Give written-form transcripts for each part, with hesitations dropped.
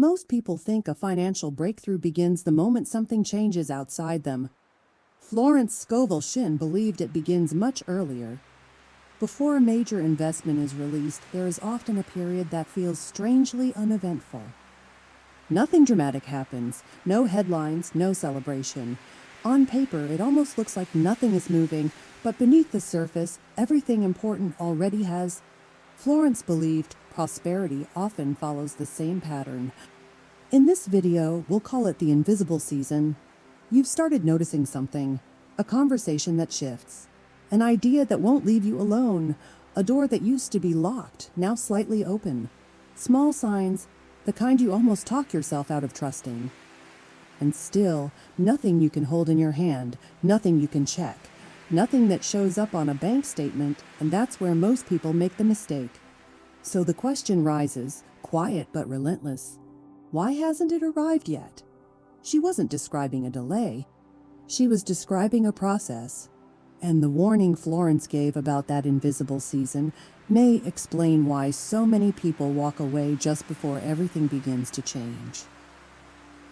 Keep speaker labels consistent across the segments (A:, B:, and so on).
A: Most people think a financial breakthrough begins the moment something changes outside them. Florence Scovel Shinn believed it begins much earlier. Before a major investment is released, there is often a period that feels strangely uneventful. Nothing dramatic happens, no headlines, no celebration. On paper, it almost looks like nothing is moving, but beneath the surface, everything important already has. Florence believed prosperity often follows the same pattern. In this video, we'll call it the invisible season. You've started noticing something, a conversation that shifts, an idea that won't leave you alone, a door that used to be locked, now slightly open. Small signs, the kind you almost talk yourself out of trusting. And still, nothing you can hold in your hand, nothing you can check, nothing that shows up on a bank statement, and that's where most people make the mistake. So the question rises, quiet but relentless. Why hasn't it arrived yet? She wasn't describing a delay. She was describing a process. And the warning Florence gave about that invisible season may explain why so many people walk away just before everything begins to change.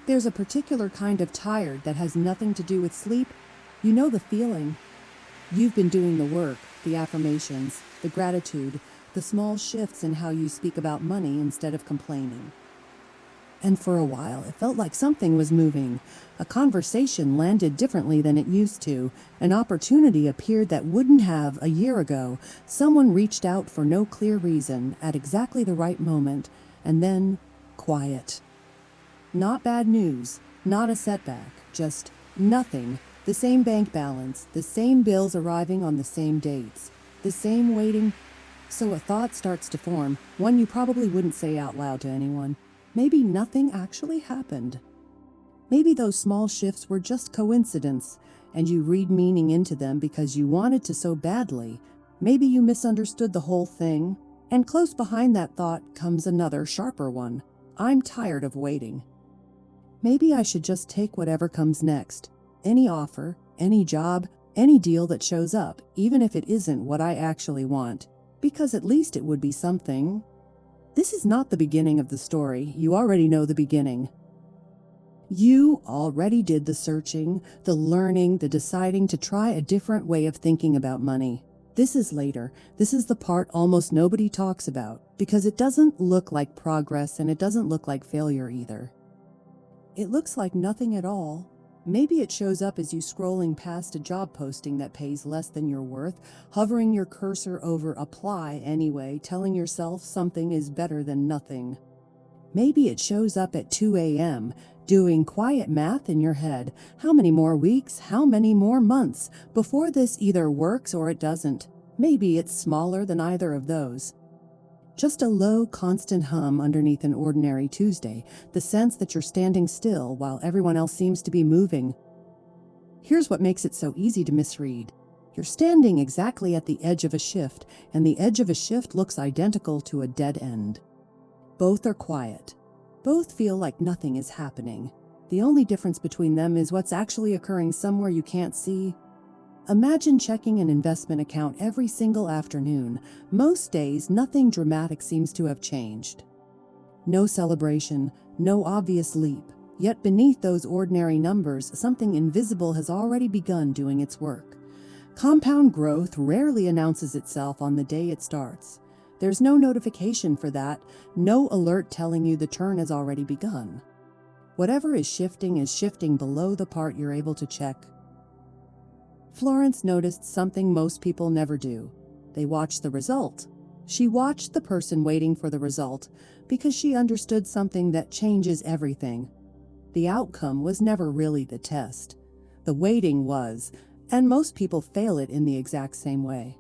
A: There's a particular kind of tired that has nothing to do with sleep. You know the feeling. You've been doing the work, the affirmations, the gratitude, the small shifts in how you speak about money instead of complaining. And for a while, it felt like something was moving. A conversation landed differently than it used to. An opportunity appeared that wouldn't have a year ago. Someone reached out for no clear reason at exactly the right moment. And then, quiet. Not bad news, not a setback, just nothing. The same bank balance, the same bills arriving on the same dates, the same waiting. So a thought starts to form, one you probably wouldn't say out loud to anyone. Maybe nothing actually happened. Maybe those small shifts were just coincidence, and you read meaning into them because you wanted to so badly. Maybe you misunderstood the whole thing. And close behind that thought comes another, sharper one. I'm tired of waiting. Maybe I should just take whatever comes next. Any offer, any job, any deal that shows up, even if it isn't what I actually want. Because at least it would be something. This is not the beginning of the story. You already know the beginning. You already did the searching, the learning, the deciding to try a different way of thinking about money. This is later. This is the part almost nobody talks about, because it doesn't look like progress and it doesn't look like failure either. It looks like nothing at all. Maybe it shows up as you scrolling past a job posting that pays less than you're worth, hovering your cursor over apply anyway, telling yourself something is better than nothing. Maybe it shows up at 2 a.m., doing quiet math in your head. How many more weeks, how many more months before this either works or it doesn't? Maybe it's smaller than either of those. Just a low, constant hum underneath an ordinary Tuesday, the sense that you're standing still while everyone else seems to be moving. Here's what makes it so easy to misread. You're standing exactly at the edge of a shift, and the edge of a shift looks identical to a dead end. Both are quiet. Both feel like nothing is happening. The only difference between them is what's actually occurring somewhere you can't see. Imagine checking an investment account every single afternoon. Most days, nothing dramatic seems to have changed. No celebration, no obvious leap. Yet beneath those ordinary numbers, something invisible has already begun doing its work. Compound growth rarely announces itself on the day it starts. There's no notification for that, no alert telling you the turn has already begun. Whatever is shifting below the part you're able to check. Florence noticed something most people never do. They watch the result. She watched the person waiting for the result because she understood something that changes everything. The outcome was never really the test. The waiting was, and most people fail it in the exact same way.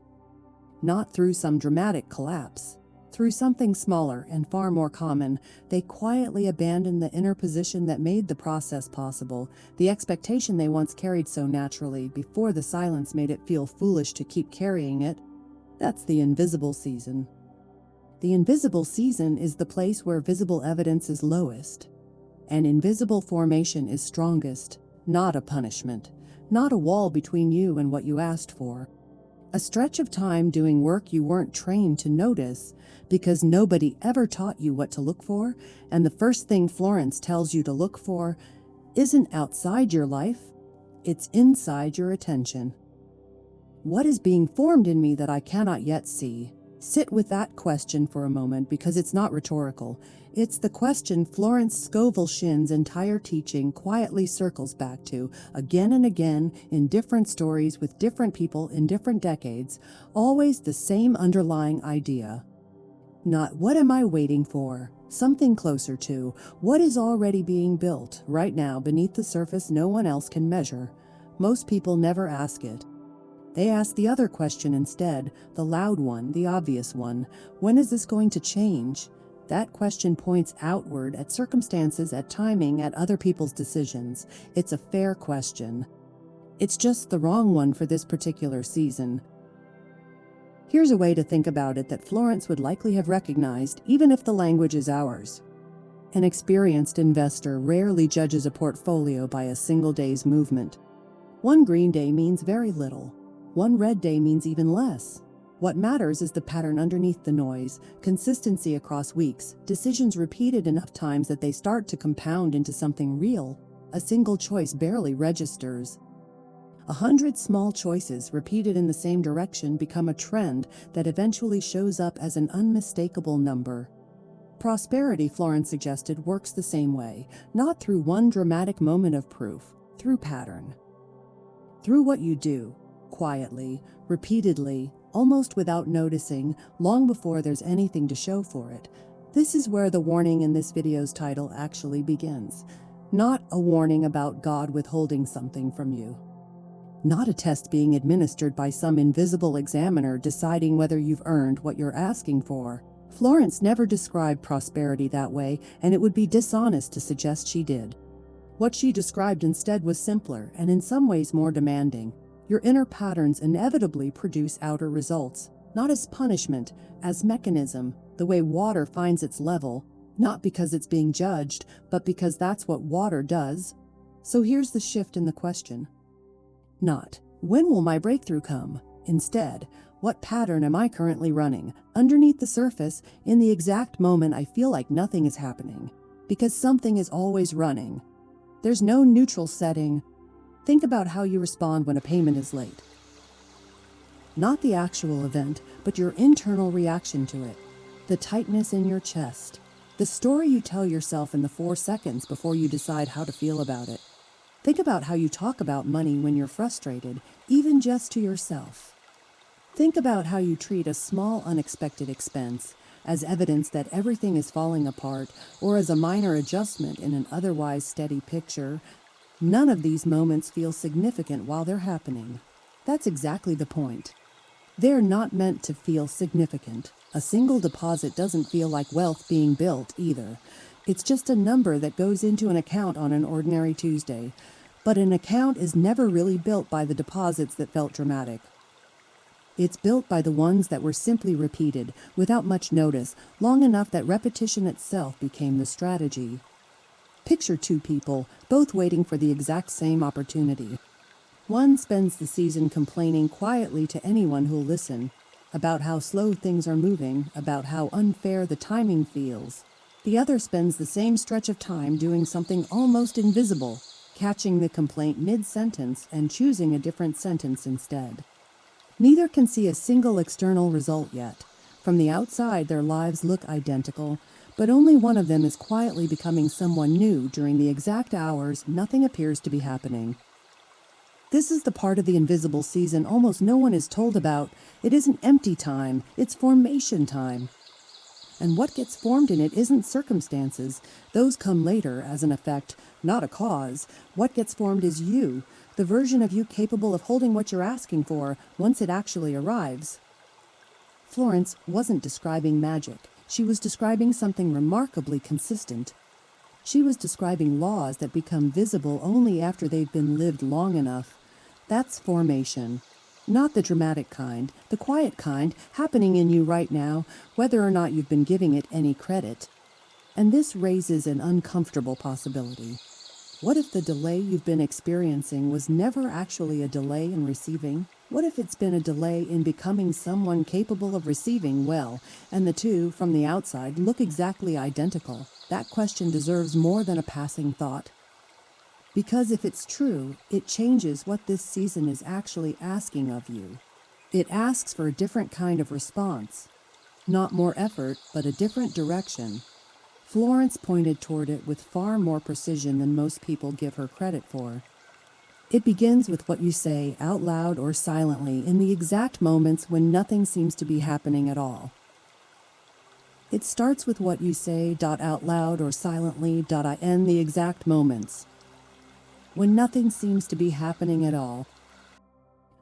A: Not through some dramatic collapse. Through something smaller and far more common, they quietly abandon the inner position that made the process possible, the expectation they once carried so naturally before the silence made it feel foolish to keep carrying it. That's the invisible season. The invisible season is the place where visible evidence is lowest. And invisible formation is strongest, not a punishment, not a wall between you and what you asked for. A stretch of time doing work you weren't trained to notice because nobody ever taught you what to look for, and the first thing Florence tells you to look for isn't outside your life, it's inside your attention. What is being formed in me that I cannot yet see? Sit with that question for a moment because it's not rhetorical. It's the question Florence Scovel Shinn's entire teaching quietly circles back to, again and again, in different stories with different people in different decades, always the same underlying idea. Not what am I waiting for? Something closer to what is already being built right now beneath the surface no one else can measure. Most people never ask it. They ask the other question instead, the loud one, the obvious one. When is this going to change? That question points outward at circumstances, at timing, at other people's decisions. It's a fair question. It's just the wrong one for this particular season. Here's a way to think about it that Florence would likely have recognized, even if the language is ours. An experienced investor rarely judges a portfolio by a single day's movement. One green day means very little. One red day means even less. What matters is the pattern underneath the noise, consistency across weeks, decisions repeated enough times that they start to compound into something real. A single choice barely registers. 100 small choices repeated in the same direction become a trend that eventually shows up as an unmistakable number. Prosperity, Florence suggested, works the same way, not through one dramatic moment of proof, through pattern. Through what you do, quietly, repeatedly, almost without noticing, long before there's anything to show for it. This is where the warning in this video's title actually begins. Not a warning about God withholding something from you. Not a test being administered by some invisible examiner deciding whether you've earned what you're asking for. Florence never described prosperity that way, and it would be dishonest to suggest she did. What she described instead was simpler and in some ways more demanding. Your inner patterns inevitably produce outer results, not as punishment, as mechanism, the way water finds its level, not because it's being judged, but because that's what water does. So here's the shift in the question. Not, when will my breakthrough come? Instead, what pattern am I currently running, underneath the surface, in the exact moment I feel like nothing is happening? Because something is always running. There's no neutral setting. Think about how you respond when a payment is late. Not the actual event, but your internal reaction to it. The tightness in your chest. The story you tell yourself in the 4 seconds before you decide how to feel about it. Think about how you talk about money when you're frustrated, even just to yourself. Think about how you treat a small unexpected expense as evidence that everything is falling apart or as a minor adjustment in an otherwise steady picture. None of these moments feel significant while they're happening. That's exactly the point. They're not meant to feel significant. A single deposit doesn't feel like wealth being built either. It's just a number that goes into an account on an ordinary Tuesday. But an account is never really built by the deposits that felt dramatic. It's built by the ones that were simply repeated, without much notice, long enough that repetition itself became the strategy. Picture 2 people, both waiting for the exact same opportunity. One spends the season complaining quietly to anyone who'll listen, about how slow things are moving, about how unfair the timing feels. The other spends the same stretch of time doing something almost invisible, catching the complaint mid-sentence and choosing a different sentence instead. Neither can see a single external result yet. From the outside, their lives look identical, but only one of them is quietly becoming someone new during the exact hours nothing appears to be happening. This is the part of the invisible season almost no one is told about. It isn't empty time, it's formation time. And what gets formed in it isn't circumstances. Those come later as an effect, not a cause. What gets formed is you, the version of you capable of holding what you're asking for once it actually arrives. Florence wasn't describing magic. She was describing something remarkably consistent. She was describing laws that become visible only after they've been lived long enough. That's formation. Not the dramatic kind, the quiet kind, happening in you right now, whether or not you've been giving it any credit. And this raises an uncomfortable possibility. What if the delay you've been experiencing was never actually a delay in receiving? What if it's been a delay in becoming someone capable of receiving well, and the two, from the outside, look exactly identical? That question deserves more than a passing thought. Because if it's true, it changes what this season is actually asking of you. It asks for a different kind of response. Not more effort, but a different direction. Florence pointed toward it with far more precision than most people give her credit for. It begins with what you say out loud or silently in the exact moments when nothing seems to be happening at all. It starts with what you say out loud or silently in the exact moments when nothing seems to be happening at all.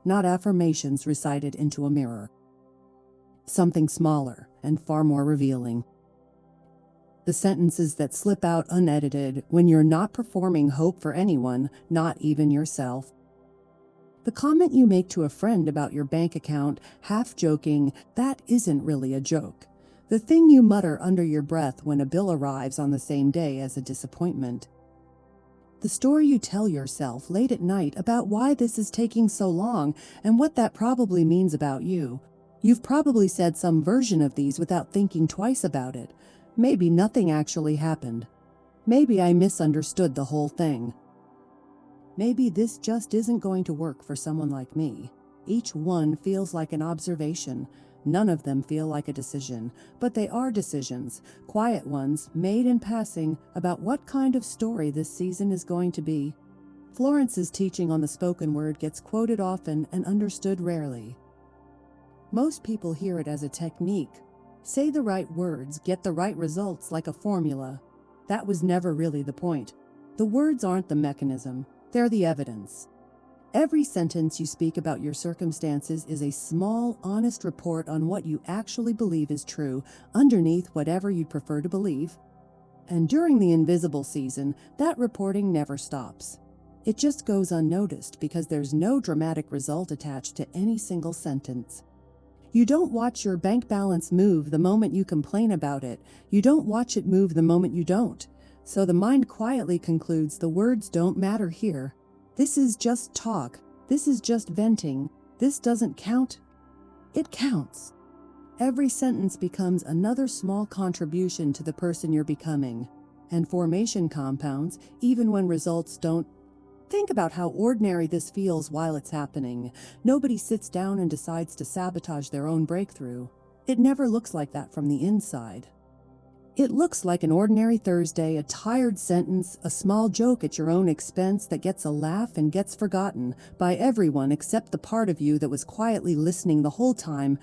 A: Not affirmations recited into a mirror. Something smaller and far more revealing. The sentences that slip out unedited when you're not performing hope for anyone, not even yourself. The comment you make to a friend about your bank account, half joking, that isn't really a joke. The thing you mutter under your breath when a bill arrives on the same day as a disappointment. The story you tell yourself late at night about why this is taking so long and what that probably means about you. You've probably said some version of these without thinking twice about it. Maybe nothing actually happened. Maybe I misunderstood the whole thing. Maybe this just isn't going to work for someone like me. Each one feels like an observation. None of them feel like a decision, but they are decisions, quiet ones, made in passing about what kind of story this season is going to be. Florence's teaching on the spoken word gets quoted often and understood rarely. Most people hear it as a technique. Say the right words, get the right results like a formula. That was never really the point. The words aren't the mechanism, they're the evidence. Every sentence you speak about your circumstances is a small, honest report on what you actually believe is true, underneath whatever you'd prefer to believe. And during the invisible season, that reporting never stops. It just goes unnoticed because there's no dramatic result attached to any single sentence. You don't watch your bank balance move the moment you complain about it. You don't watch it move the moment you don't. So the mind quietly concludes the words don't matter here. This is just talk. This is just venting. This doesn't count. It counts. Every sentence becomes another small contribution to the person you're becoming. And formation compounds, even when results don't. Think about how ordinary this feels while it's happening. Nobody sits down and decides to sabotage their own breakthrough. It never looks like that from the inside. It looks like an ordinary Thursday, a tired sentence, a small joke at your own expense that gets a laugh and gets forgotten by everyone except the part of you that was quietly listening the whole time,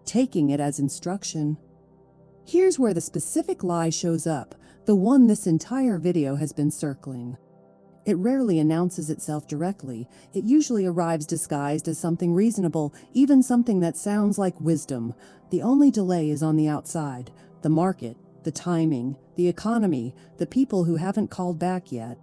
A: taking it as instruction. Here's where the specific lie shows up, the one this entire video has been circling. It rarely announces itself directly. It usually arrives disguised as something reasonable, even something that sounds like wisdom. The only delay is on the outside, the market, the timing, the economy, the people who haven't called back yet.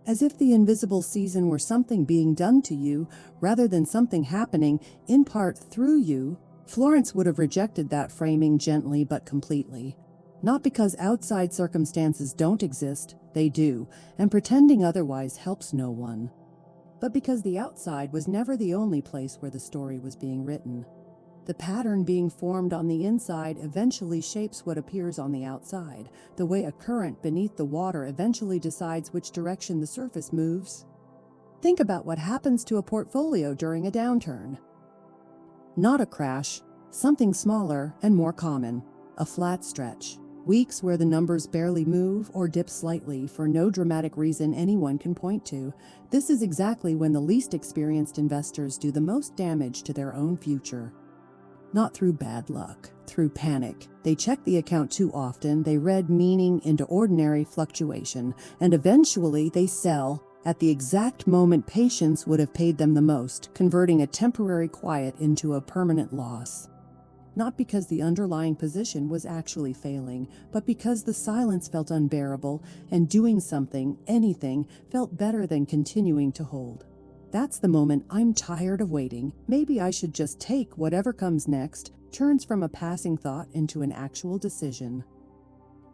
A: As if the invisible season were something being done to you, rather than something happening, in part through you. Florence would have rejected that framing gently but completely. Not because outside circumstances don't exist, they do, and pretending otherwise helps no one. But because the outside was never the only place where the story was being written. The pattern being formed on the inside eventually shapes what appears on the outside, the way a current beneath the water eventually decides which direction the surface moves. Think about what happens to a portfolio during a downturn. Not a crash, something smaller and more common, a flat stretch. Weeks where the numbers barely move or dip slightly for no dramatic reason anyone can point to. This is exactly when the least experienced investors do the most damage to their own future. Not through bad luck, through panic. They checked the account too often, they read meaning into ordinary fluctuation, and eventually they sell at the exact moment patience would have paid them the most, converting a temporary quiet into a permanent loss. Not because the underlying position was actually failing, but because the silence felt unbearable, and doing something, anything, felt better than continuing to hold. That's the moment I'm tired of waiting. Maybe I should just take whatever comes next, turns from a passing thought into an actual decision.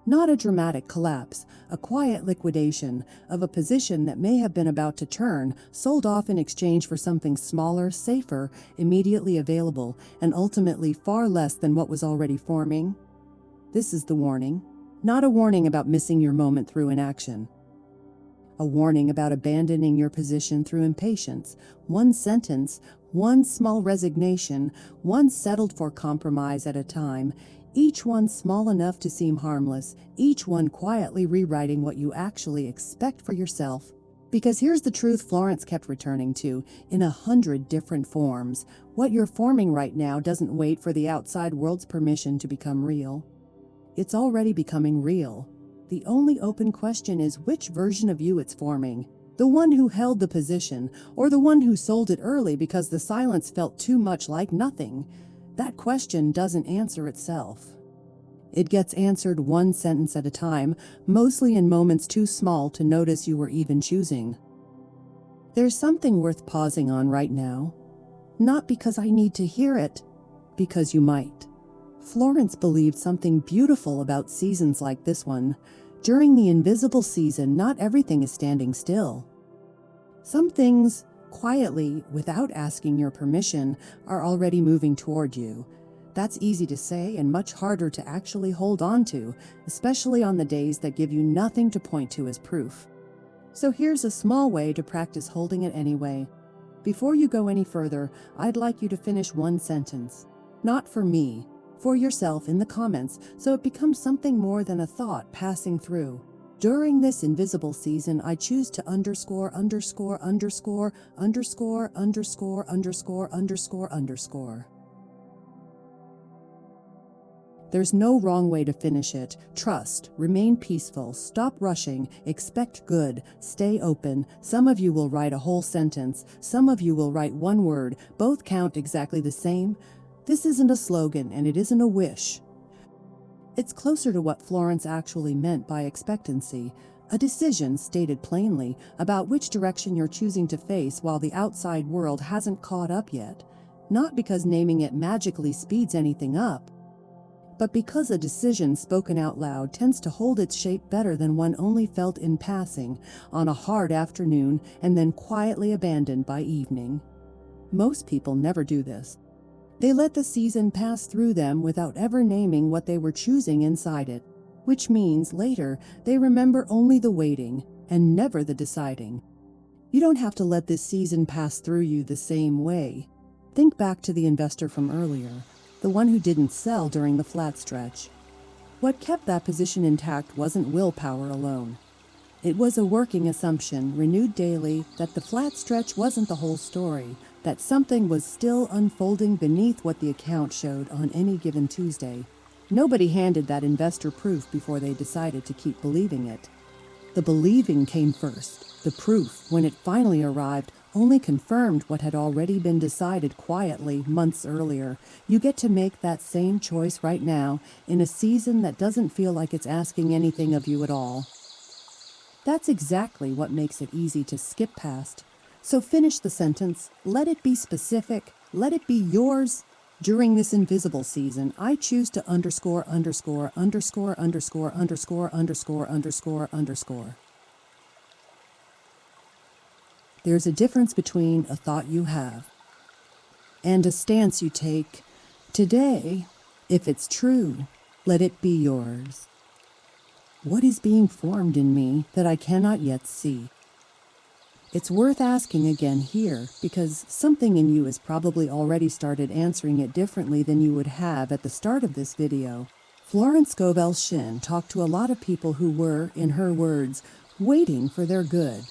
A: Not a dramatic collapse, a quiet liquidation of a position that may have been about to turn, sold off in exchange for something smaller, safer, immediately available, and ultimately far less than what was already forming. This is the warning. Not a warning about missing your moment through inaction. A warning about abandoning your position through impatience. One sentence, one small resignation, one settled for compromise at a time, each one small enough to seem harmless, each one quietly rewriting what you actually expect for yourself. Because here's the truth Florence kept returning to, in 100 different forms. What you're forming right now doesn't wait for the outside world's permission to become real. It's already becoming real. The only open question is which version of you it's forming. The one who held the position, or the one who sold it early because the silence felt too much like nothing. That question doesn't answer itself. It gets answered one sentence at a time, mostly in moments too small to notice you were even choosing. There's something worth pausing on right now. Not because I need to hear it, because you might. Florence believed something beautiful about seasons like this one. During the invisible season, not everything is standing still. Some things, quietly, without asking your permission, are already moving toward you. That's easy to say and much harder to actually hold on to, especially on the days that give you nothing to point to as proof. So here's a small way to practice holding it anyway. Before you go any further, I'd like you to finish one sentence. Not for me, for yourself in the comments, so it becomes something more than a thought passing through. During this invisible season, I choose to underscore. There's no wrong way to finish it. Trust, remain peaceful, stop rushing, expect good, stay open. Some of you will write a whole sentence, some of you will write one word, both count exactly the same. This isn't a slogan and it isn't a wish. It's closer to what Florence actually meant by expectancy, a decision stated plainly about which direction you're choosing to face while the outside world hasn't caught up yet. Not because naming it magically speeds anything up, but because a decision spoken out loud tends to hold its shape better than one only felt in passing on a hard afternoon and then quietly abandoned by evening. Most people never do this. They let the season pass through them without ever naming what they were choosing inside it, which means later they remember only the waiting and never the deciding. You don't have to let this season pass through you the same way. Think back to the investor from earlier, the one who didn't sell during the flat stretch. What kept that position intact wasn't willpower alone. It was a working assumption, renewed daily, that the flat stretch wasn't the whole story, that something was still unfolding beneath what the account showed on any given Tuesday. Nobody handed that investor proof before they decided to keep believing it. The believing came first. The proof, when it finally arrived, only confirmed what had already been decided quietly months earlier. You get to make that same choice right now, in a season that doesn't feel like it's asking anything of you at all. That's exactly what makes it easy to skip past. So finish the sentence, let it be specific, let it be yours. During this invisible season, I choose to underscore. There's a difference between a thought you have and a stance you take. Today, if it's true, let it be yours. What is being formed in me that I cannot yet see? It's worth asking again here, because something in you has probably already started answering it differently than you would have at the start of this video. Florence Scovel Shinn talked to a lot of people who were, in her words, waiting for their good.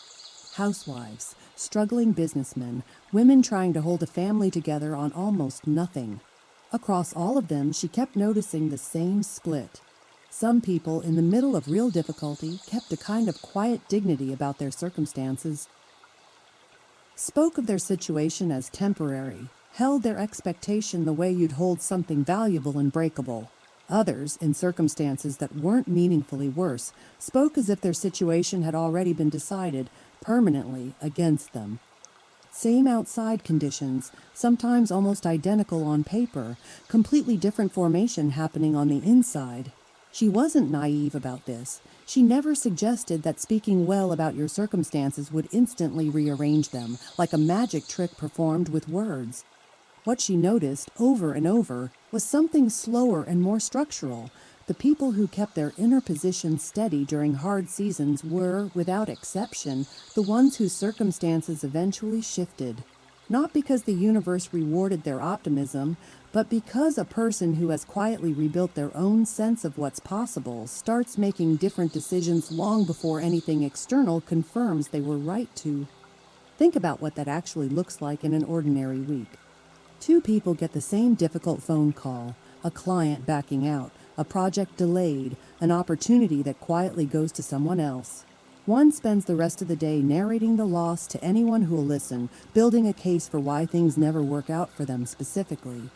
A: Housewives, struggling businessmen, women trying to hold a family together on almost nothing. Across all of them, she kept noticing the same split. Some people, in the middle of real difficulty, kept a kind of quiet dignity about their circumstances, spoke of their situation as temporary, held their expectation the way you'd hold something valuable and breakable. Others, in circumstances that weren't meaningfully worse, spoke as if their situation had already been decided permanently against them. Same outside conditions, sometimes almost identical on paper, completely different formation happening on the inside. She wasn't naive about this. She never suggested that speaking well about your circumstances would instantly rearrange them, like a magic trick performed with words. What she noticed over and over was something slower and more structural. The people who kept their inner position steady during hard seasons were, without exception, the ones whose circumstances eventually shifted. Not because the universe rewarded their optimism, but because a person who has quietly rebuilt their own sense of what's possible starts making different decisions long before anything external confirms they were right to. Think about what that actually looks like in an ordinary week. Two people get the same difficult phone call, a client backing out, a project delayed, an opportunity that quietly goes to someone else. One spends the rest of the day narrating the loss to anyone who will listen, building a case for why things never work out for them specifically.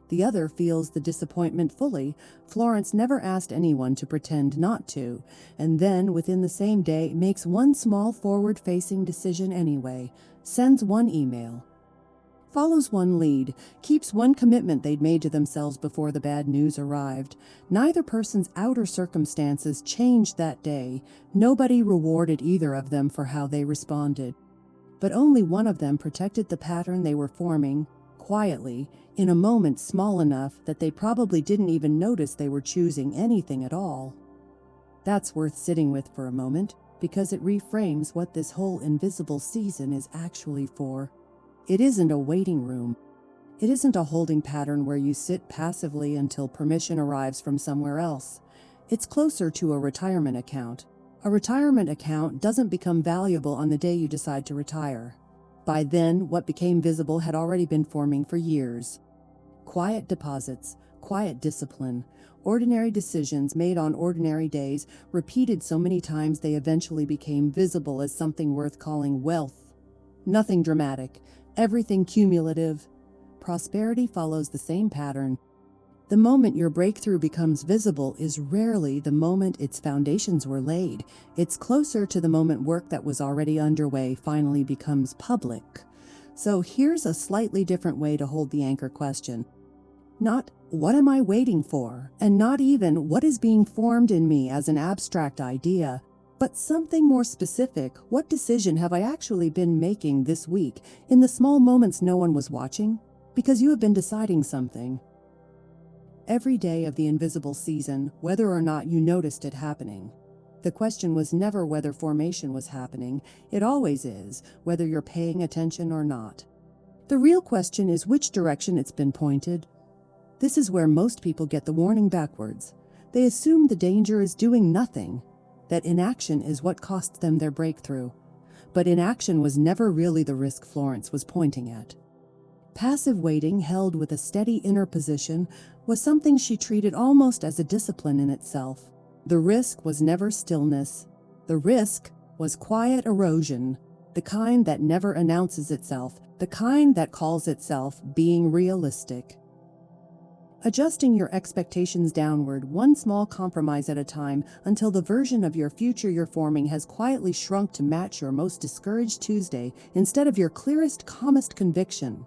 A: The other feels the disappointment fully. Florence never asked anyone to pretend not to, and then, within the same day, makes one small forward-facing decision anyway, sends one email, follows one lead, keeps one commitment they'd made to themselves before the bad news arrived. Neither person's outer circumstances changed that day. Nobody rewarded either of them for how they responded. But only one of them protected the pattern they were forming, quietly, in a moment small enough that they probably didn't even notice they were choosing anything at all. That's worth sitting with for a moment, because it reframes what this whole invisible season is actually for. It isn't a waiting room. It isn't a holding pattern where you sit passively until permission arrives from somewhere else. It's closer to a retirement account. A retirement account doesn't become valuable on the day you decide to retire. By then, what became visible had already been forming for years. Quiet deposits, quiet discipline, ordinary decisions made on ordinary days, repeated so many times they eventually became visible as something worth calling wealth. Nothing dramatic. Everything cumulative. Prosperity follows the same pattern. The moment your breakthrough becomes visible is rarely the moment its foundations were laid. It's closer to the moment work that was already underway finally becomes public. So here's a slightly different way to hold the anchor question. Not, what am I waiting for? And not even, what is being formed in me as an abstract idea? But something more specific. What decision have I actually been making this week, in the small moments no one was watching? Because you have been deciding something. Every day of the invisible season, whether or not you noticed it happening. The question was never whether formation was happening. It always is, whether you're paying attention or not. The real question is which direction it's been pointed. This is where most people get the warning backwards. They assume the danger is doing nothing, that inaction is what cost them their breakthrough. But inaction was never really the risk Florence was pointing at. Passive waiting, held with a steady inner position, was something she treated almost as a discipline in itself. The risk was never stillness. The risk was quiet erosion, the kind that never announces itself, the kind that calls itself being realistic. Adjusting your expectations downward, one small compromise at a time, until the version of your future you're forming has quietly shrunk to match your most discouraged Tuesday instead of your clearest, calmest conviction.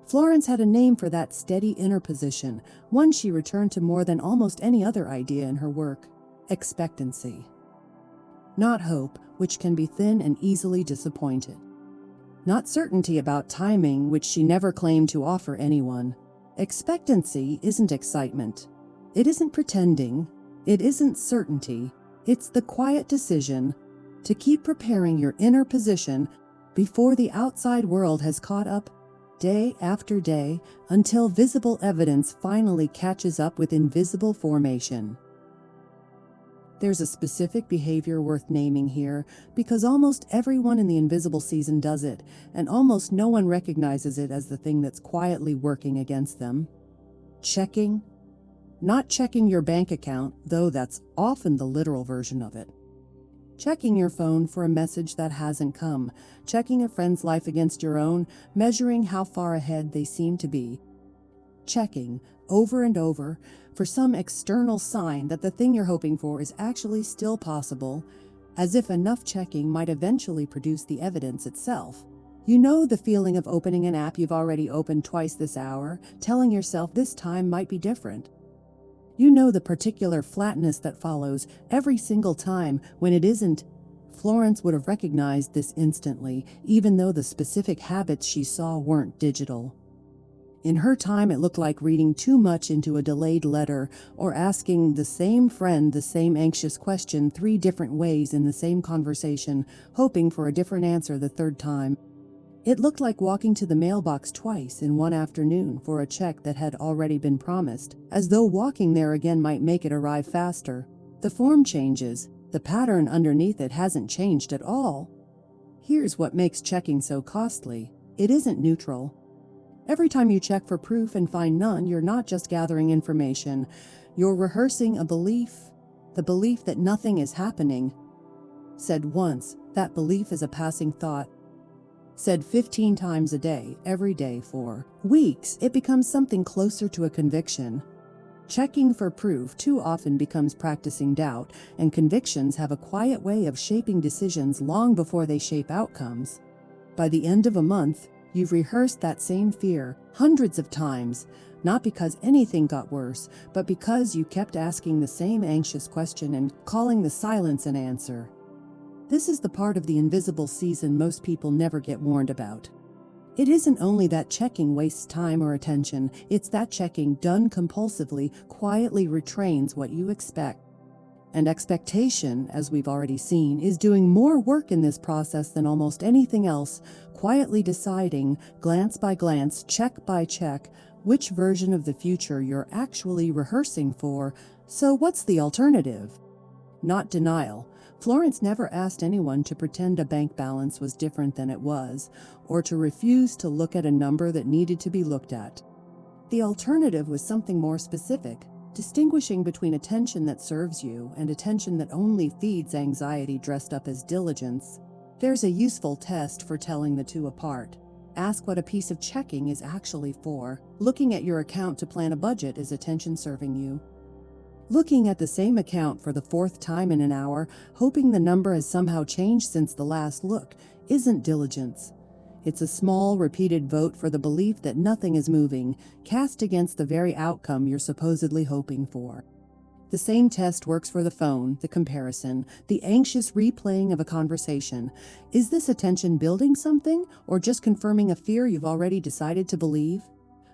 A: Florence had a name for that steady inner position, one she returned to more than almost any other idea in her work: expectancy. Not hope, which can be thin and easily disappointed. Not certainty about timing, which she never claimed to offer anyone. Expectancy isn't excitement. It isn't pretending. It isn't certainty. It's the quiet decision to keep preparing your inner position before the outside world has caught up, day after day, until visible evidence finally catches up with invisible formation. There's a specific behavior worth naming here, because almost everyone in the invisible season does it, and almost no one recognizes it as the thing that's quietly working against them. Checking. Not checking your bank account, though that's often the literal version of it. Checking your phone for a message that hasn't come. Checking a friend's life against your own, measuring how far ahead they seem to be. Checking, over and over, for some external sign that the thing you're hoping for is actually still possible, as if enough checking might eventually produce the evidence itself. You know the feeling of opening an app you've already opened twice this hour, telling yourself this time might be different. You know the particular flatness that follows every single time when it isn't. Florence would have recognized this instantly, even though the specific habits she saw weren't digital. In her time, it looked like reading too much into a delayed letter or asking the same friend the same anxious question 3 different ways in the same conversation, hoping for a different answer the third time. It looked like walking to the mailbox twice in one afternoon for a check that had already been promised, as though walking there again might make it arrive faster. The form changes, the pattern underneath it hasn't changed at all. Here's what makes checking so costly. It isn't neutral. Every time you check for proof and find none, you're not just gathering information. You're rehearsing a belief, the belief that nothing is happening. Said once, that belief is a passing thought. Said 15 times a day, every day for weeks, it becomes something closer to a conviction. Checking for proof too often becomes practicing doubt, and convictions have a quiet way of shaping decisions long before they shape outcomes. By the end of a month, you've rehearsed that same fear hundreds of times, not because anything got worse, but because you kept asking the same anxious question and calling the silence an answer. This is the part of the invisible season most people never get warned about. It isn't only that checking wastes time or attention, it's that checking done compulsively quietly retrains what you expect. And expectation, as we've already seen, is doing more work in this process than almost anything else, quietly deciding, glance by glance, check by check, which version of the future you're actually rehearsing for. So what's the alternative? Not denial. Florence never asked anyone to pretend a bank balance was different than it was, or to refuse to look at a number that needed to be looked at. The alternative was something more specific, distinguishing between attention that serves you and attention that only feeds anxiety dressed up as diligence. There's a useful test for telling the two apart. Ask what a piece of checking is actually for. Looking at your account to plan a budget is attention serving you. Looking at the same account for the 4th time in an hour, hoping the number has somehow changed since the last look, isn't diligence. It's a small, repeated vote for the belief that nothing is moving, cast against the very outcome you're supposedly hoping for. The same test works for the phone, the comparison, the anxious replaying of a conversation. Is this attention building something, or just confirming a fear you've already decided to believe?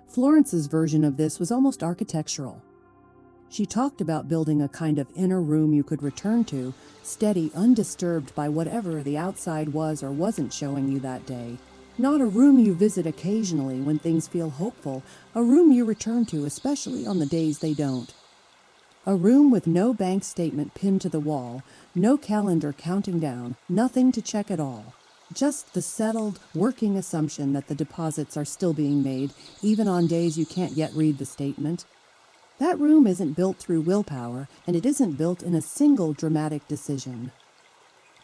A: Florence's version of this was almost architectural. She talked about building a kind of inner room you could return to, steady, undisturbed by whatever the outside was or wasn't showing you that day. Not a room you visit occasionally when things feel hopeful, a room you return to especially on the days they don't. A room with no bank statement pinned to the wall, no calendar counting down, nothing to check at all. Just the settled, working assumption that the deposits are still being made, even on days you can't yet read the statement. That room isn't built through willpower, and it isn't built in a single dramatic decision.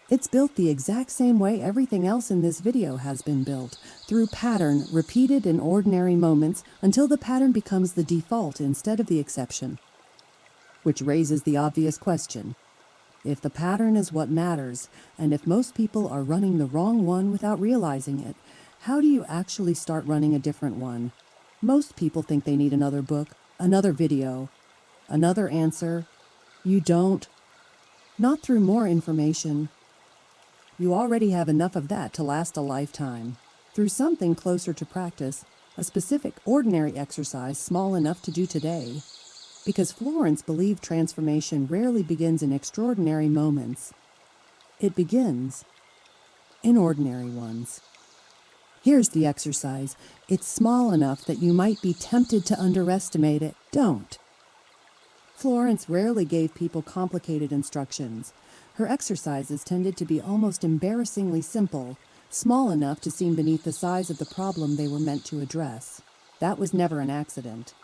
A: It's built the exact same way everything else in this video has been built, through pattern repeated in ordinary moments until the pattern becomes the default instead of the exception. Which raises the obvious question. If the pattern is what matters, and if most people are running the wrong one without realizing it, how do you actually start running a different one? Most people think they need another book, another video, another answer. You don't. Not through more information. You already have enough of that to last a lifetime. Through something closer to practice, a specific ordinary exercise small enough to do today. Because Florence believed transformation rarely begins in extraordinary moments. It begins in ordinary ones. Here's the exercise. It's small enough that you might be tempted to underestimate it. Don't. Florence rarely gave people complicated instructions. Her exercises tended to be almost embarrassingly simple, small enough to seem beneath the size of the problem they were meant to address. That was never an accident.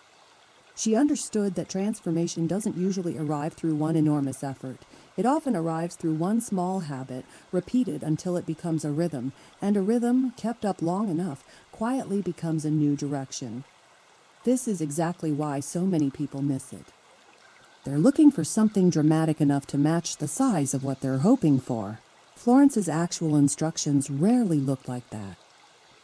A: She understood that transformation doesn't usually arrive through one enormous effort. It often arrives through one small habit, repeated until it becomes a rhythm, and a rhythm, kept up long enough, quietly becomes a new direction. This is exactly why so many people miss it. They're looking for something dramatic enough to match the size of what they're hoping for. Florence's actual instructions rarely looked like that.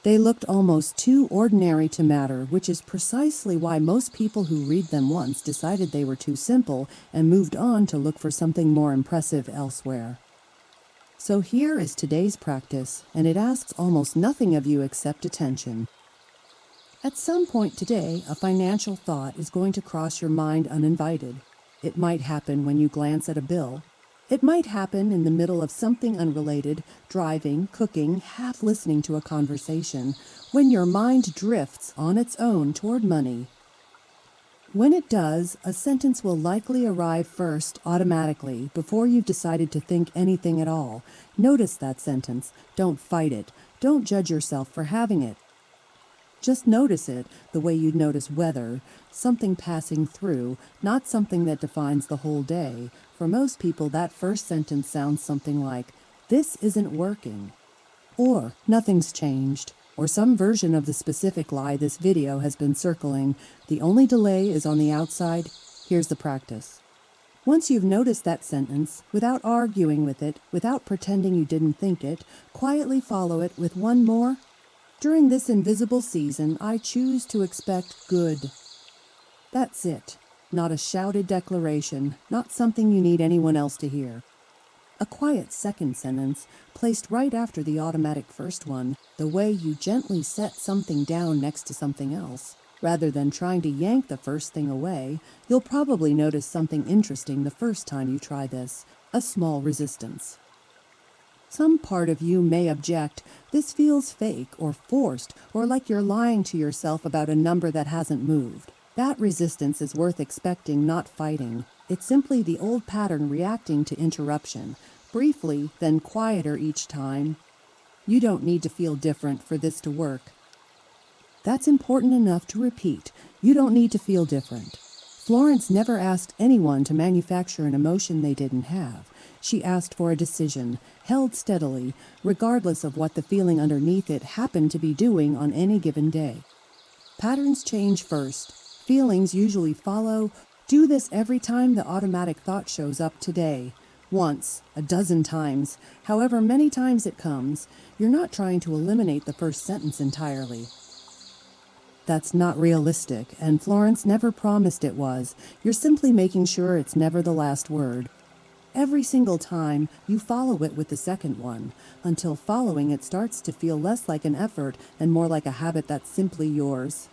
A: They looked almost too ordinary to matter, which is precisely why most people who read them once decided they were too simple and moved on to look for something more impressive elsewhere. So here is today's practice, and it asks almost nothing of you except attention. At some point today, a financial thought is going to cross your mind uninvited. It might happen when you glance at a bill. It might happen in the middle of something unrelated, driving, cooking, half listening to a conversation, when your mind drifts on its own toward money. When it does, a sentence will likely arrive first automatically before you've decided to think anything at all. Notice that sentence. Don't fight it. Don't judge yourself for having it. Just notice it the way you'd notice weather, something passing through, not something that defines the whole day. For most people, that first sentence sounds something like, "This isn't working," or "Nothing's changed," or some version of the specific lie this video has been circling. The only delay is on the outside. Here's the practice. Once you've noticed that sentence, without arguing with it, without pretending you didn't think it, quietly follow it with one more. During this invisible season, I choose to expect good. That's it. Not a shouted declaration, not something you need anyone else to hear. A quiet second sentence, placed right after the automatic first one, the way you gently set something down next to something else. Rather than trying to yank the first thing away, you'll probably notice something interesting the first time you try this, a small resistance. Some part of you may object, this feels fake or forced or like you're lying to yourself about a number that hasn't moved. That resistance is worth expecting, not fighting. It's simply the old pattern reacting to interruption, briefly, then quieter each time. You don't need to feel different for this to work. That's important enough to repeat. You don't need to feel different. Florence never asked anyone to manufacture an emotion they didn't have. She asked for a decision, held steadily, regardless of what the feeling underneath it happened to be doing on any given day. Patterns change first. Feelings usually follow. Do this every time the automatic thought shows up today. Once, a dozen times, however many times it comes. You're not trying to eliminate the first sentence entirely. That's not realistic, and Florence never promised it was. You're simply making sure it's never the last word. Every single time, you follow it with the second one, until following it starts to feel less like an effort and more like a habit that's simply yours.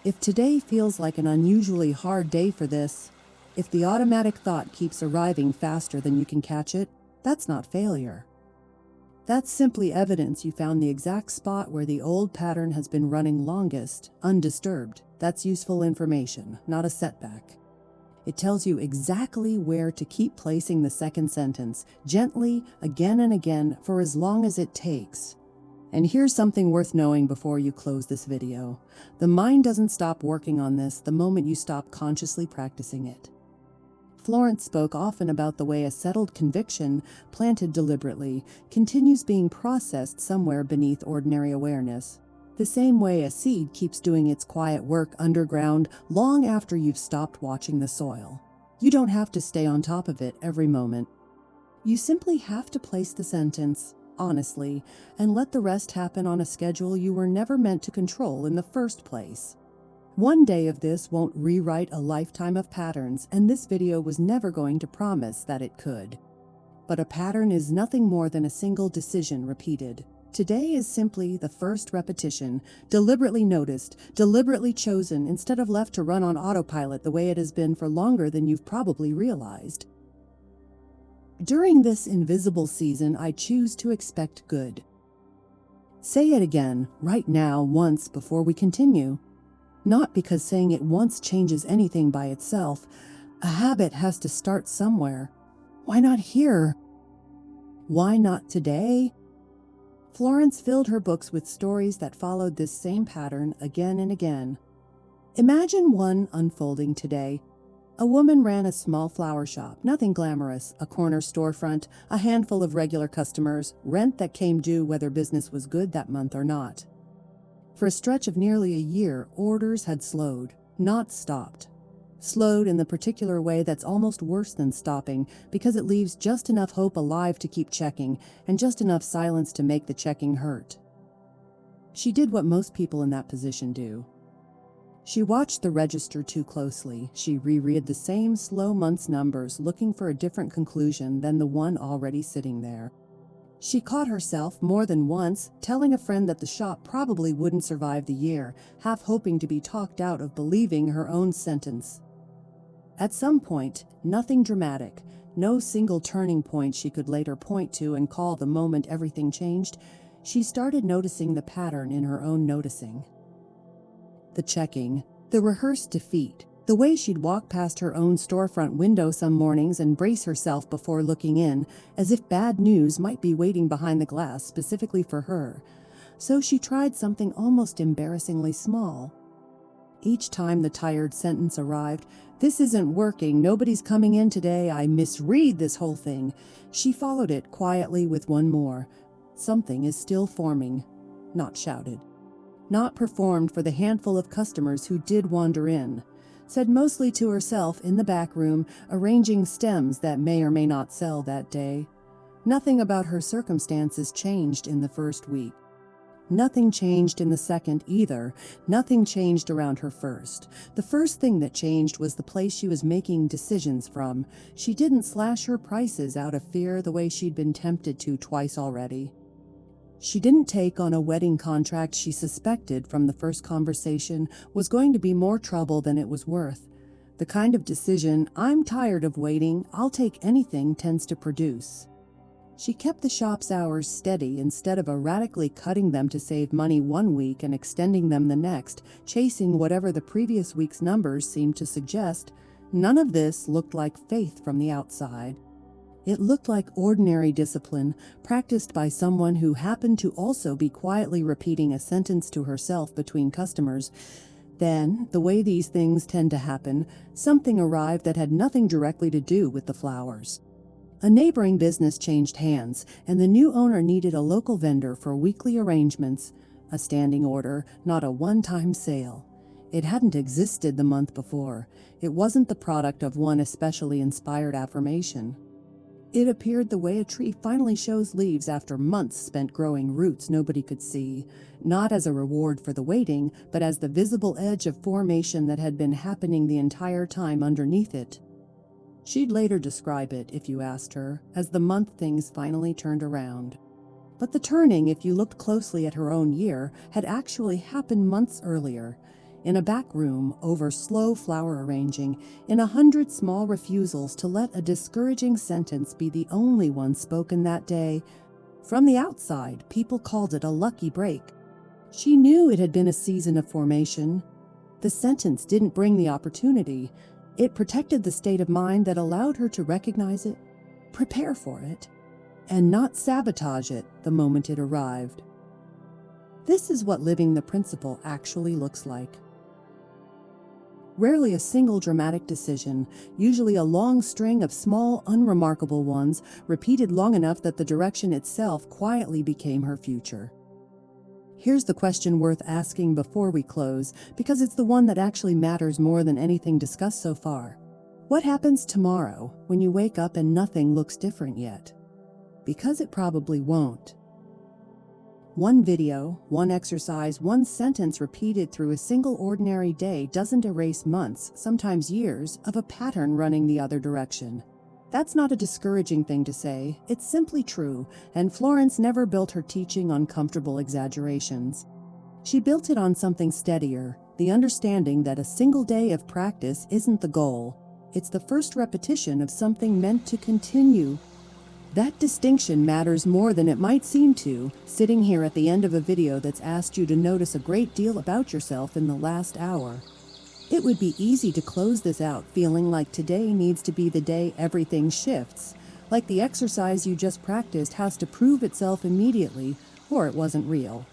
A: If today feels like an unusually hard day for this, if the automatic thought keeps arriving faster than you can catch it, that's not failure. That's simply evidence you found the exact spot where the old pattern has been running longest, undisturbed. That's useful information, not a setback. It tells you exactly where to keep placing the second sentence, gently, again and again, for as long as it takes. And here's something worth knowing before you close this video. The mind doesn't stop working on this the moment you stop consciously practicing it. Florence spoke often about the way a settled conviction, planted deliberately, continues being processed somewhere beneath ordinary awareness. The same way a seed keeps doing its quiet work underground long after you've stopped watching the soil. You don't have to stay on top of it every moment. You simply have to place the sentence, honestly, and let the rest happen on a schedule you were never meant to control in the first place. One day of this won't rewrite a lifetime of patterns, and this video was never going to promise that it could. But a pattern is nothing more than a single decision repeated. Today is simply the first repetition, deliberately noticed, deliberately chosen, instead of left to run on autopilot the way it has been for longer than you've probably realized. During this invisible season, I choose to expect good. Say it again, right now, once before we continue. Not because saying it once changes anything by itself. A habit has to start somewhere. Why not here? Why not today? Florence filled her books with stories that followed this same pattern again and again. Imagine one unfolding today. A woman ran a small flower shop, nothing glamorous, a corner storefront, a handful of regular customers, rent that came due whether business was good that month or not. For a stretch of nearly a year, orders had slowed, not stopped. Slowed in the particular way that's almost worse than stopping, because it leaves just enough hope alive to keep checking, and just enough silence to make the checking hurt. She did what most people in that position do. She watched the register too closely. She reread the same slow month's numbers, looking for a different conclusion than the one already sitting there. She caught herself more than once telling a friend that the shop probably wouldn't survive the year, half hoping to be talked out of believing her own sentence. At some point, nothing dramatic, no single turning point she could later point to and call the moment everything changed, she started noticing the pattern in her own noticing. The checking, the rehearsed defeat, the way she'd walk past her own storefront window some mornings and brace herself before looking in, as if bad news might be waiting behind the glass specifically for her. So she tried something almost embarrassingly small. Each time the tired sentence arrived, "This isn't working, nobody's coming in today, I misread this whole thing," she followed it quietly with one more. "Something is still forming," not shouted. Not performed for the handful of customers who did wander in. Said mostly to herself in the back room, arranging stems that may or may not sell that day. Nothing about her circumstances changed in the first week. Nothing changed in the second either. Nothing changed around her first. The first thing that changed was the place she was making decisions from. She didn't slash her prices out of fear the way she'd been tempted to twice already. She didn't take on a wedding contract she suspected from the first conversation was going to be more trouble than it was worth. The kind of decision, "I'm tired of waiting, I'll take anything," tends to produce. She kept the shop's hours steady instead of erratically cutting them to save money one week and extending them the next, chasing whatever the previous week's numbers seemed to suggest. None of this looked like faith from the outside. It looked like ordinary discipline, practiced by someone who happened to also be quietly repeating a sentence to herself between customers. Then, the way these things tend to happen, something arrived that had nothing directly to do with the flowers. A neighboring business changed hands, and the new owner needed a local vendor for weekly arrangements, a standing order, not a one-time sale. It hadn't existed the month before. It wasn't the product of one especially inspired affirmation. It appeared the way a tree finally shows leaves after months spent growing roots nobody could see, not as a reward for the waiting, but as the visible edge of formation that had been happening the entire time underneath it. She'd later describe it, if you asked her, as the month things finally turned around. But the turning, if you looked closely at her own year, had actually happened months earlier. In a back room, over slow flower arranging, in 100 small refusals to let a discouraging sentence be the only one spoken that day. From the outside, people called it a lucky break. She knew it had been a season of formation. The sentence didn't bring the opportunity. It protected the state of mind that allowed her to recognize it, prepare for it, and not sabotage it the moment it arrived. This is what living the principle actually looks like. Rarely a single dramatic decision, usually a long string of small, unremarkable ones, repeated long enough that the direction itself quietly became her future. Here's the question worth asking before we close, because it's the one that actually matters more than anything discussed so far. What happens tomorrow when you wake up and nothing looks different yet? Because it probably won't. One video, one exercise, one sentence repeated through a single ordinary day doesn't erase months, sometimes years, of a pattern running the other direction. That's not a discouraging thing to say, it's simply true, and Florence never built her teaching on comfortable exaggerations. She built it on something steadier, the understanding that a single day of practice isn't the goal. It's the first repetition of something meant to continue. That distinction matters more than it might seem to, sitting here at the end of a video that's asked you to notice a great deal about yourself in the last hour. It would be easy to close this out feeling like today needs to be the day everything shifts, like the exercise you just practiced has to prove itself immediately, or it wasn't real.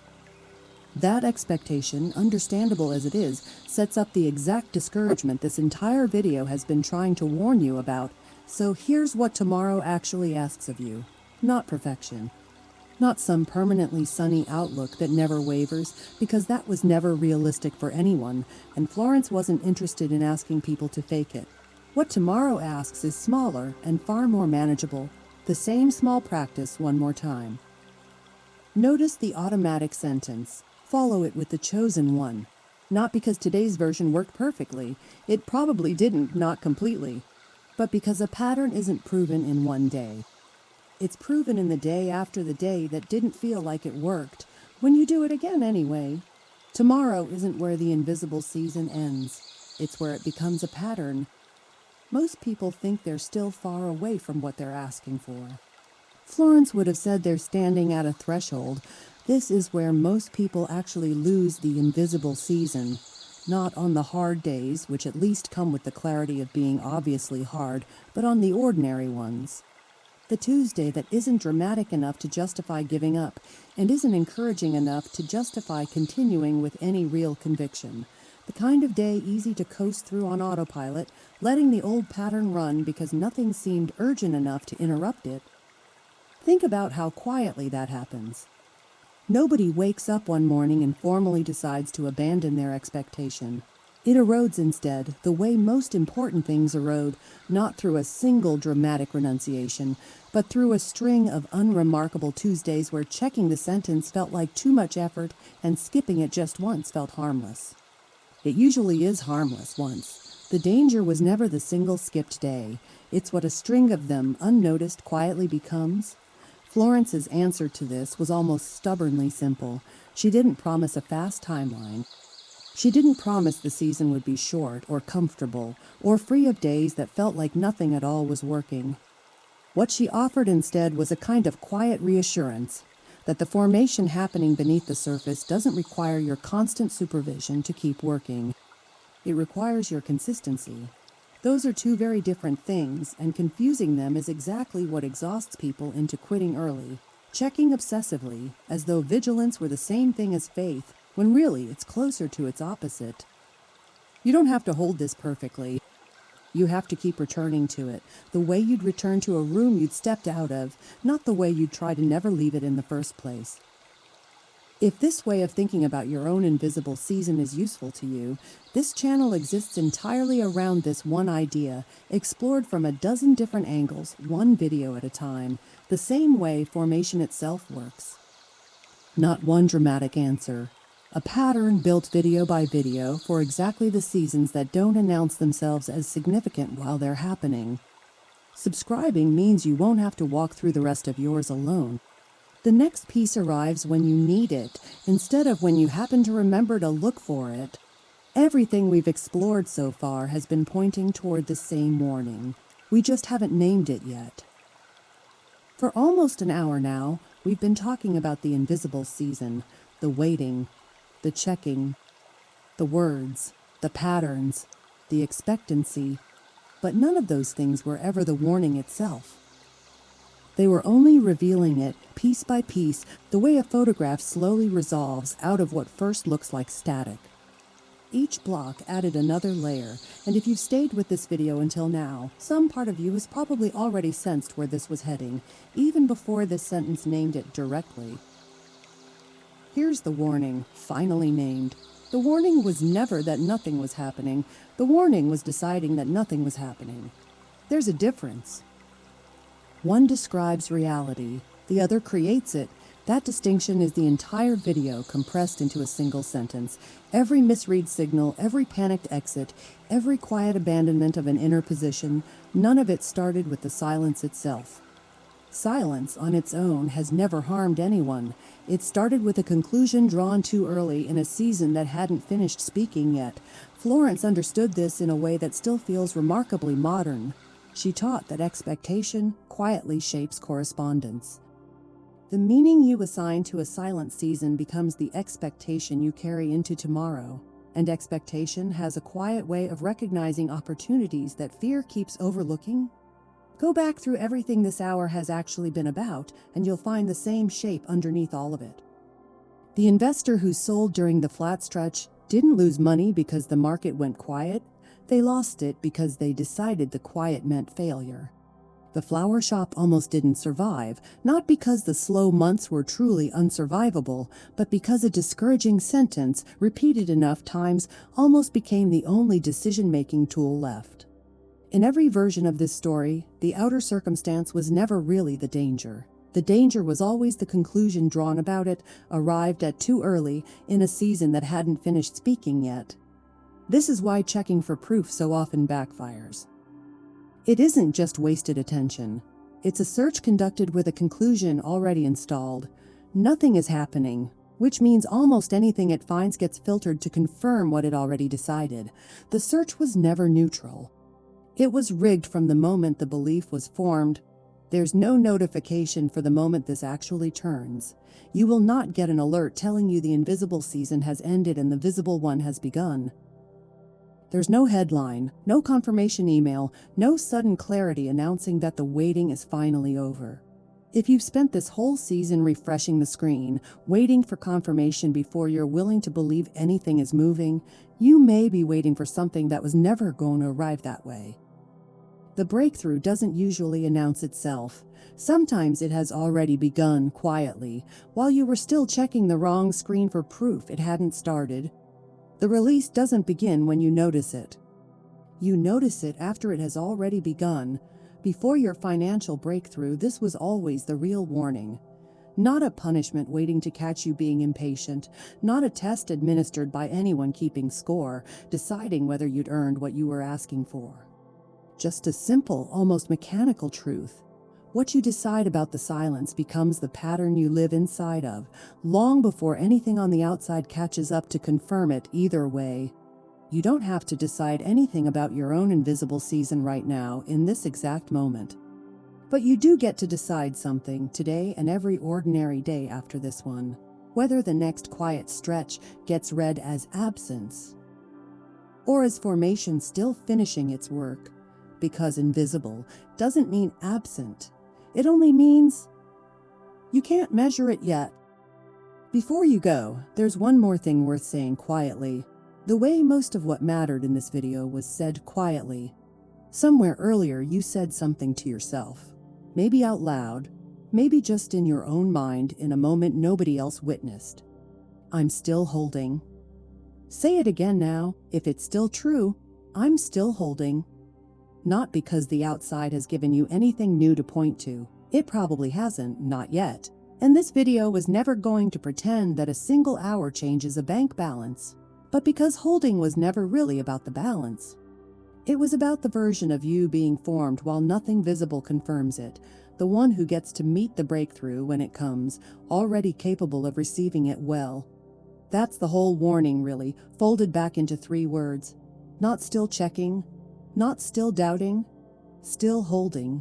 A: That expectation, understandable as it is, sets up the exact discouragement this entire video has been trying to warn you about. So here's what tomorrow actually asks of you. Not perfection. Not some permanently sunny outlook that never wavers, because that was never realistic for anyone, and Florence wasn't interested in asking people to fake it. What tomorrow asks is smaller and far more manageable. The same small practice one more time. Notice the automatic sentence. Follow it with the chosen one. Not because today's version worked perfectly, it probably didn't, not completely, but because a pattern isn't proven in one day. It's proven in the day after the day that didn't feel like it worked, when you do it again anyway. Tomorrow isn't where the invisible season ends. It's where it becomes a pattern. Most people think they're still far away from what they're asking for. Florence would have said they're standing at a threshold. This is where most people actually lose the invisible season. Not on the hard days, which at least come with the clarity of being obviously hard, but on the ordinary ones. The Tuesday that isn't dramatic enough to justify giving up, and isn't encouraging enough to justify continuing with any real conviction. The kind of day easy to coast through on autopilot, letting the old pattern run because nothing seemed urgent enough to interrupt it. Think about how quietly that happens. Nobody wakes up one morning and formally decides to abandon their expectation. It erodes instead, the way most important things erode, not through a single dramatic renunciation, but through a string of unremarkable Tuesdays where checking the sentence felt like too much effort and skipping it just once felt harmless. It usually is harmless once. The danger was never the single skipped day. It's what a string of them, unnoticed, quietly becomes. Florence's answer to this was almost stubbornly simple. She didn't promise a fast timeline. She didn't promise the season would be short or comfortable or free of days that felt like nothing at all was working. What she offered instead was a kind of quiet reassurance that the formation happening beneath the surface doesn't require your constant supervision to keep working. It requires your consistency. Those are two very different things, and confusing them is exactly what exhausts people into quitting early, checking obsessively, as though vigilance were the same thing as faith, when really it's closer to its opposite. You don't have to hold this perfectly. You have to keep returning to it, the way you'd return to a room you'd stepped out of, not the way you'd try to never leave it in the first place. If this way of thinking about your own invisible season is useful to you, this channel exists entirely around this one idea, explored from a dozen different angles, one video at a time, the same way formation itself works. Not one dramatic answer. A pattern built video by video for exactly the seasons that don't announce themselves as significant while they're happening. Subscribing means you won't have to walk through the rest of yours alone. The next piece arrives when you need it, instead of when you happen to remember to look for it. Everything we've explored so far has been pointing toward the same warning. We just haven't named it yet. For almost an hour now, we've been talking about the invisible season, the waiting, the checking, the words, the patterns, the expectancy, but none of those things were ever the warning itself. They were only revealing it, piece by piece, the way a photograph slowly resolves out of what first looks like static. Each block added another layer, and if you've stayed with this video until now, some part of you has probably already sensed where this was heading, even before this sentence named it directly. Here's the warning, finally named. The warning was never that nothing was happening. The warning was deciding that nothing was happening. There's a difference. One describes reality, the other creates it. That distinction is the entire video compressed into a single sentence. Every misread signal, every panicked exit, every quiet abandonment of an inner position, none of it started with the silence itself. Silence on its own has never harmed anyone. It started with a conclusion drawn too early in a season that hadn't finished speaking yet. Florence understood this in a way that still feels remarkably modern. She taught that expectation quietly shapes correspondence. The meaning you assign to a silent season becomes the expectation you carry into tomorrow, and expectation has a quiet way of recognizing opportunities that fear keeps overlooking. Go back through everything this hour has actually been about, and you'll find the same shape underneath all of it. The investor who sold during the flat stretch didn't lose money because the market went quiet. They lost it because they decided the quiet meant failure. The flower shop almost didn't survive, not because the slow months were truly unsurvivable, but because a discouraging sentence, repeated enough times, almost became the only decision-making tool left. In every version of this story, the outer circumstance was never really the danger. The danger was always the conclusion drawn about it, arrived at too early in a season that hadn't finished speaking yet. This is why checking for proof so often backfires. It isn't just wasted attention. It's a search conducted with a conclusion already installed. Nothing is happening, which means almost anything it finds gets filtered to confirm what it already decided. The search was never neutral. It was rigged from the moment the belief was formed. There's no notification for the moment this actually turns. You will not get an alert telling you the invisible season has ended and the visible one has begun. There's no headline, no confirmation email, no sudden clarity announcing that the waiting is finally over. If you've spent this whole season refreshing the screen, waiting for confirmation before you're willing to believe anything is moving, you may be waiting for something that was never going to arrive that way. The breakthrough doesn't usually announce itself. Sometimes it has already begun quietly, while you were still checking the wrong screen for proof it hadn't started. The release doesn't begin when you notice it. You notice it after it has already begun. Before your financial breakthrough, this was always the real warning. Not a punishment waiting to catch you being impatient, not a test administered by anyone keeping score, deciding whether you'd earned what you were asking for. Just a simple, almost mechanical truth. What you decide about the silence becomes the pattern you live inside of, long before anything on the outside catches up to confirm it either way. You don't have to decide anything about your own invisible season right now, in this exact moment. But you do get to decide something today and every ordinary day after this one, whether the next quiet stretch gets read as absence or as formation still finishing its work. Because invisible doesn't mean absent. It only means you can't measure it yet. Before you go, there's one more thing worth saying quietly. The way most of what mattered in this video was said quietly. Somewhere earlier you said something to yourself. Maybe out loud, maybe just in your own mind in a moment nobody else witnessed. I'm still holding. Say it again now, if it's still true. I'm still holding. Not because the outside has given you anything new to point to. It probably hasn't, not yet. And this video was never going to pretend that a single hour changes a bank balance. But because holding was never really about the balance. It was about the version of you being formed while nothing visible confirms it, the one who gets to meet the breakthrough when it comes, already capable of receiving it well. That's the whole warning, really, folded back into 3 words. Not still checking. Not still doubting, still holding.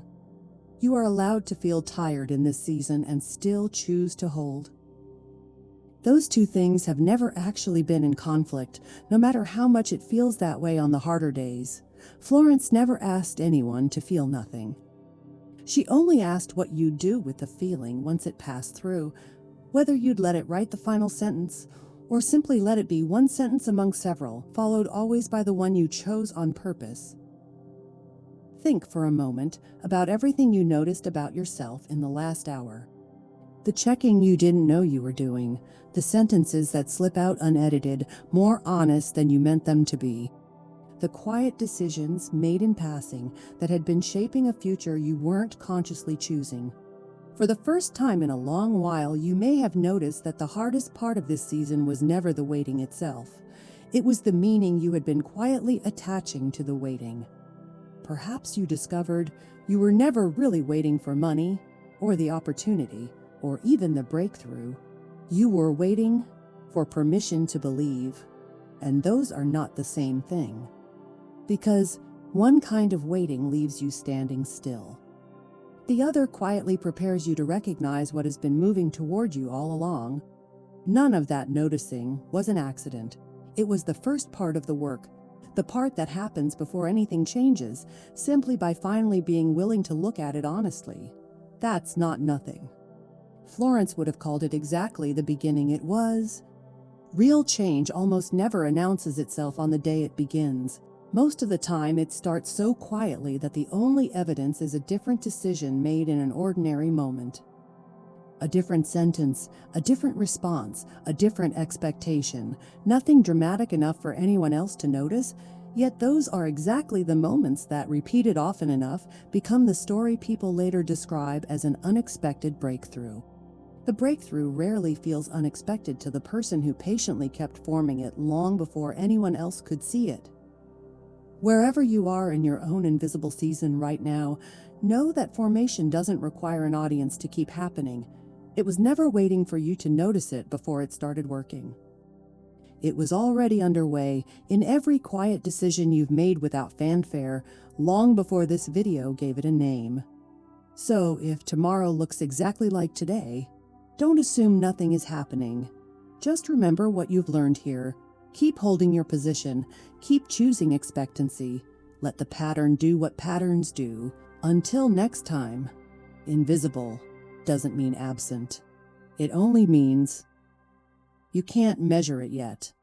A: You are allowed to feel tired in this season and still choose to hold. Those 2 things have never actually been in conflict, no matter how much it feels that way on the harder days. Florence never asked anyone to feel nothing. She only asked what you'd do with the feeling once it passed through, whether you'd let it write the final sentence, or simply let it be one sentence among several, followed always by the one you chose on purpose. Think for a moment about everything you noticed about yourself in the last hour. The checking you didn't know you were doing, the sentences that slip out unedited, more honest than you meant them to be. The quiet decisions made in passing that had been shaping a future you weren't consciously choosing. For the first time in a long while, you may have noticed that the hardest part of this season was never the waiting itself. It was the meaning you had been quietly attaching to the waiting. Perhaps you discovered you were never really waiting for money, or the opportunity, or even the breakthrough. You were waiting for permission to believe, and those are not the same thing. Because one kind of waiting leaves you standing still. The other quietly prepares you to recognize what has been moving toward you all along. None of that noticing was an accident. It was the first part of the work. The part that happens before anything changes, simply by finally being willing to look at it honestly. That's not nothing. Florence would have called it exactly the beginning it was. Real change almost never announces itself on the day it begins. Most of the time it starts so quietly that the only evidence is a different decision made in an ordinary moment. A different sentence, a different response, a different expectation. Nothing dramatic enough for anyone else to notice. Yet those are exactly the moments that, repeated often enough, become the story people later describe as an unexpected breakthrough. The breakthrough rarely feels unexpected to the person who patiently kept forming it long before anyone else could see it. Wherever you are in your own invisible season right now, know that formation doesn't require an audience to keep happening. It was never waiting for you to notice it before it started working. It was already underway in every quiet decision you've made without fanfare, long before this video gave it a name. So, if tomorrow looks exactly like today, don't assume nothing is happening. Just remember what you've learned here. Keep holding your position. Keep choosing expectancy. Let the pattern do what patterns do. Until next time, invisible doesn't mean absent. It only means you can't measure it yet.